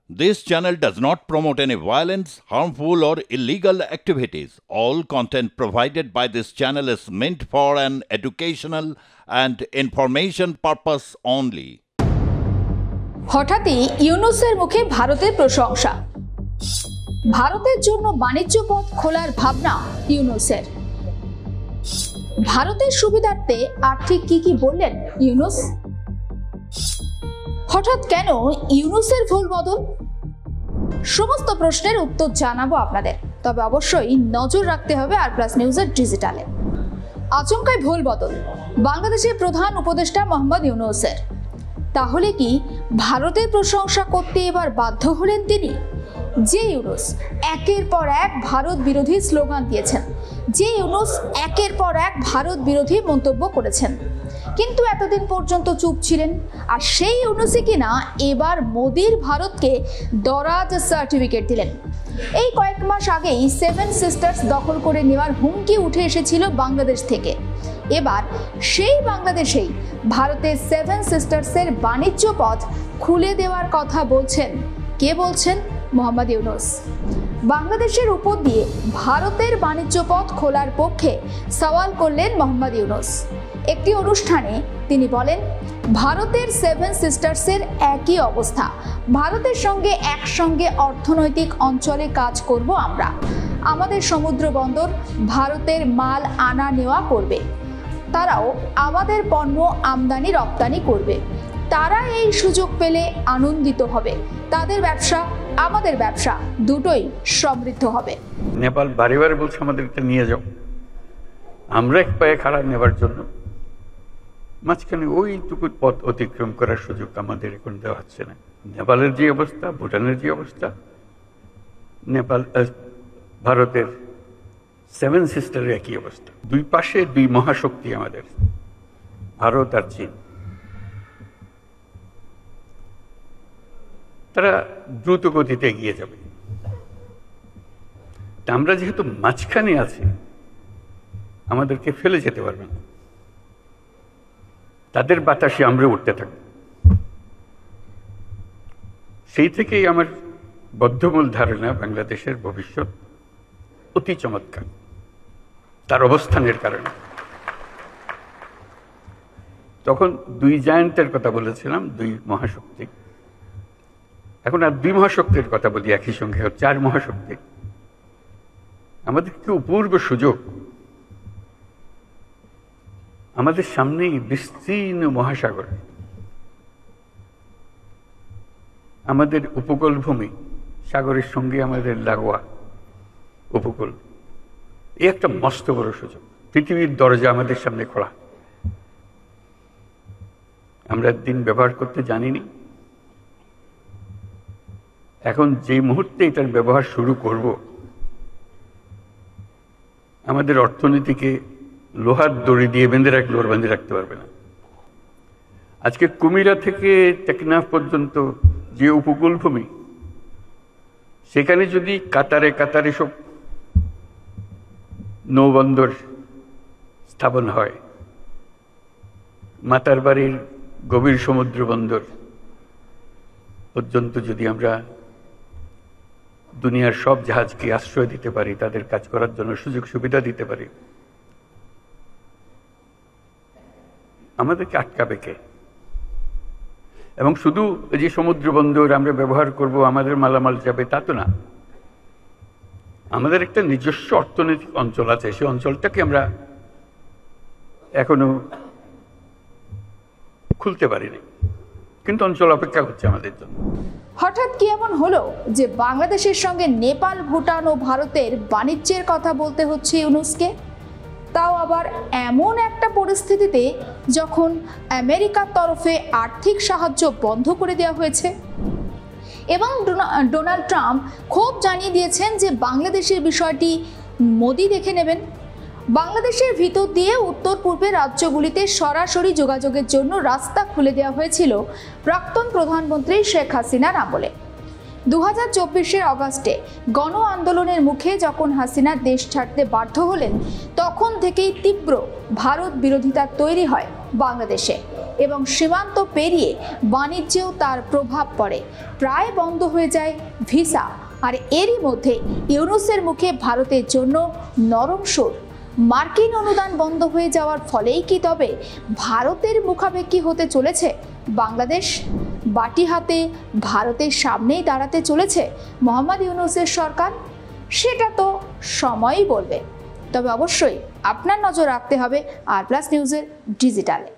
This channel does not promote any violence, harmful, or illegal activities. All content provided by this channel is meant for an educational and information purpose only. হঠাৎই ইউনূসের মুখে ভারতের প্রশংসা। ভারতের জন্য বাণিজ্য পথ খোলার ভাবনা ইউনূসের। ভারতের সুবিধার্থে আর্থিক কি বললেন ইউনূস? হঠাৎ কেন ইউনূসের ভুল বদল? সমস্ত প্রশ্নের উত্তর জানাবো আপনাদের, তবে অবশ্যই নজর রাখতে হবে আর প্লাস নিউজের ডিজিটালে। আচমকাই ভুল বদল বাংলাদেশের প্রধান উপদেষ্টা মোহাম্মদ ইউনূসের। তাহলে কি ভারতের প্রশংসা করতে এবার বাধ্য হলেন তিনি? যে ইউনূস একের পর এক ভারত বিরোধী স্লোগান দিয়েছেন, যে ইউনূস একের পর এক ভারত বিরোধী মন্তব্য করেছেন, কিন্তু এতদিন পর্যন্ত চুপ ছিলেন। আর সেই ইউনূসই কিনা এবার মোদির ভারতকে দরাজ সার্টিফিকেট দিলেন। এই কয়েক মাস আগেই 7 সিস্টার্স দখল করে নেওয়ার হুমকি উঠে এসেছিল বাংলাদেশ থেকে। এবার সেই বাংলাদেশেই ভারতের 7 সিস্টার্সের বাণিজ্য পথ খুলে দেওয়ার কথা বলছেন। কে বলছেন? মোহাম্মদ ইউনূস। বাংলাদেশের উপর দিয়ে ভারতের বাণিজ্য পথ খোলার পক্ষে সওয়াল করলেন মোহাম্মদ ইউনূস। একটি অনুষ্ঠানে তিনি বলেন, ভারতের 7 সিস্টার্সের একই অবস্থা। ভারতের সঙ্গে একসঙ্গে অর্থনৈতিক অঞ্চলে কাজ করব আমরা। আমাদের সমুদ্র বন্দর ভারতের মাল আনা নেওয়া করবে, তারাও আমাদের পণ্য আমদানি রপ্তানি করবে। তারা এই সুযোগ পেলে আনন্দিত হবে। তাদের ব্যবসা আমাদের ব্যবসা দুটোই সমৃদ্ধ হবে। নেপাল বারে বারে বলছে আমাদেরকে নিয়ে যাও, আমরা এক পায়ে খাড়া নেবার জন্য। মাঝখানে ওইটুকু পথ অতিক্রম করার সুযোগ আমাদের এখন দেওয়া হচ্ছে না। নেপালের যে অবস্থা, ভুটানের যে অবস্থা, ভারতের 7 সিস্টারের একই অবস্থা। দুই পাশে দুই মহাশক্তি আমাদের, ভারত আর চীন। তারা দ্রুত গতিতে এগিয়ে যাবে। আমরা যেহেতু মাঝখানে আছি, আমাদেরকে ফেলে যেতে পারবে না। তাদের বাতাসে আমরা উঠতে থাকব। সেই থেকেই আমার বদ্ধমূল ধারণা বাংলাদেশের ভবিষ্যৎ অতি চমৎকার, তার অবস্থানের কারণে। তখন 2 জায়ান্টের কথা বলেছিলাম, 2 মহাশক্তি। এখন আর 2 মহাশক্তির কথা বলি একই সঙ্গে, 4 মহাশক্তি। আমাদের কি অপূর্ব সুযোগ! আমাদের সামনেই বিস্তীর্ণ মহাসাগর, আমাদের উপকূল ভূমি, সাগরের সঙ্গে আমাদের লাগোয়া উপকূল। এই একটা মস্ত বড় সুযোগ। পৃথিবীর দরজা আমাদের সামনে খোলা। আমরা দিন ব্যবহার করতে জানিনি। এখন যে মুহূর্তে এটার ব্যবহার শুরু করব, আমাদের অর্থনীতিকে লোহার দড়ি দিয়ে বেঁধে রাখতে পারবে না। আজকে কুমিরা থেকে টেকনাফ পর্যন্ত যে উপকূল ভূমি, সেখানে যদি কাতারে কাতারে সব নৌবন্দর স্থাপন হয়, মাতার বাড়ির গভীর সমুদ্র বন্দর পর্যন্ত যদি আমরা দুনিয়ার সব জাহাজকে আশ্রয় দিতে পারি, তাদের কাজ করার জন্য সুযোগ সুবিধা দিতে পারি, আমাদেরকে আটকাবে কে? এবং শুধু যে সমুদ্র বন্দর আমরা ব্যবহার করব, আমাদের মালামাল যাবে, তা তো না। আমাদের একটা নিজস্ব অর্থনৈতিক অঞ্চল আছে, সেই অঞ্চলটাকে আমরা এখনো খুলতে পারিনি, কিন্তু অঞ্চল অপেক্ষা করছে আমাদের জন্য। হঠাৎ কি এমন হলো যে বাংলাদেশের সঙ্গে নেপাল, ভুটান ও ভারতের বাণিজ্যের কথা বলতে হচ্ছে ইউনূসকে? তাও আবার এমন একটা পরিস্থিতিতে যখন আমেরিকার তরফে আর্থিক সাহায্য বন্ধ করে দেওয়া হয়েছে এবং ডোনাল্ড ট্রাম্প খুব জানিয়ে দিয়েছেন যে বাংলাদেশের বিষয়টি মোদি দেখে নেবেন। বাংলাদেশের ভিতর দিয়ে উত্তর পূর্বের রাজ্যগুলিতে সরাসরি যোগাযোগের জন্য রাস্তা খুলে দেওয়া হয়েছিল প্রাক্তন প্রধানমন্ত্রী শেখ হাসিনার আমলে। 2024-এর অগাস্টে গণ আন্দোলনের মুখে যখন হাসিনা দেশ ছাড়তে বাধ্য হলেন, তখন থেকেই তীব্র ভারত বিরোধিতা তৈরি হয় বাংলাদেশে। এবং সীমান্ত পেরিয়ে বাণিজ্যেও তার প্রভাব পড়ে। প্রায় বন্ধ হয়ে যায় ভিসা। আর এরই মধ্যে ইউনূসের মুখে ভারতের জন্য নরম সুর। মার্কিন অনুদান বন্ধ হয়ে যাওয়ার ফলেই কি তবে ভারতের মুখাপেক্ষী হতে চলেছে বাংলাদেশ? বাটি হাতে ভারতের সামনেই দাঁড়াতে চলেছে মোহাম্মদ ইউনূসের সরকার? সেটা তো সময়ই বলবে। তবে অবশ্যই আপনার নজর রাখতে হবে আর প্লাস নিউজের ডিজিটালে।